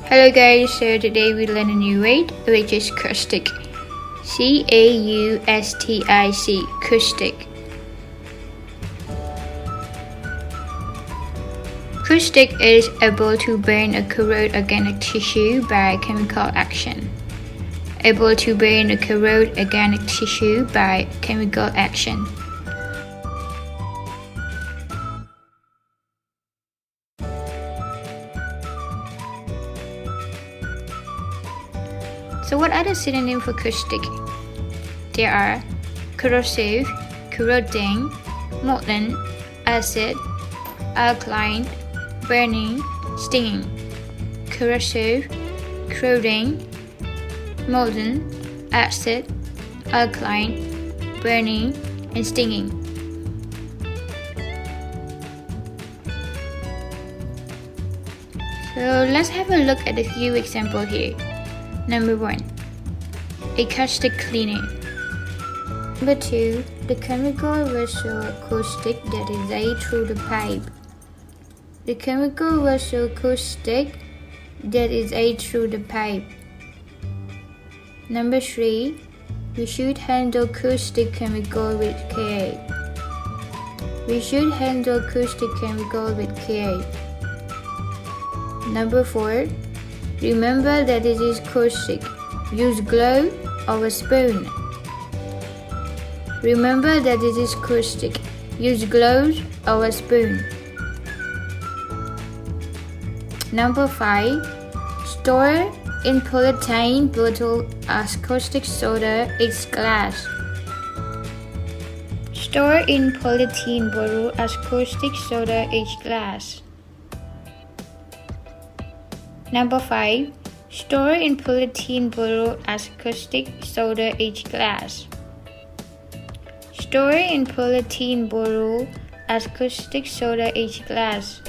Hello guys, so today we learn a new word which is caustic. C-A-U-S-T-I-C, caustic. Caustic is able to burn or corrode organic tissue by chemical action. Able to burn or corrode organic tissue by chemical action. So what are the synonyms for caustic? There are corrosive, corroding, molten, acid, alkaline, burning, stinging. Corrosive, corroding, molten, acid, alkaline, burning, and stinging. So let's have a look at a few examples here. Number 1, a caustic cleaning. Number 2, the chemical vessel caustic that is added through the pipe. The chemical vessel caustic that is added through the pipe. Number 3, we should handle caustic chemical with care. We should handle caustic chemical with care. Number 4, remember that it is caustic. Use glove or a spoon. Remember that it is caustic. Use gloves or a spoon. Number 5. Store in polythene bottle as caustic soda is glass. Store in polythene bottle as caustic soda is glass. Number 5. Store in polythene bottle as caustic soda is glass. Store in polythene bottle as caustic soda is glass.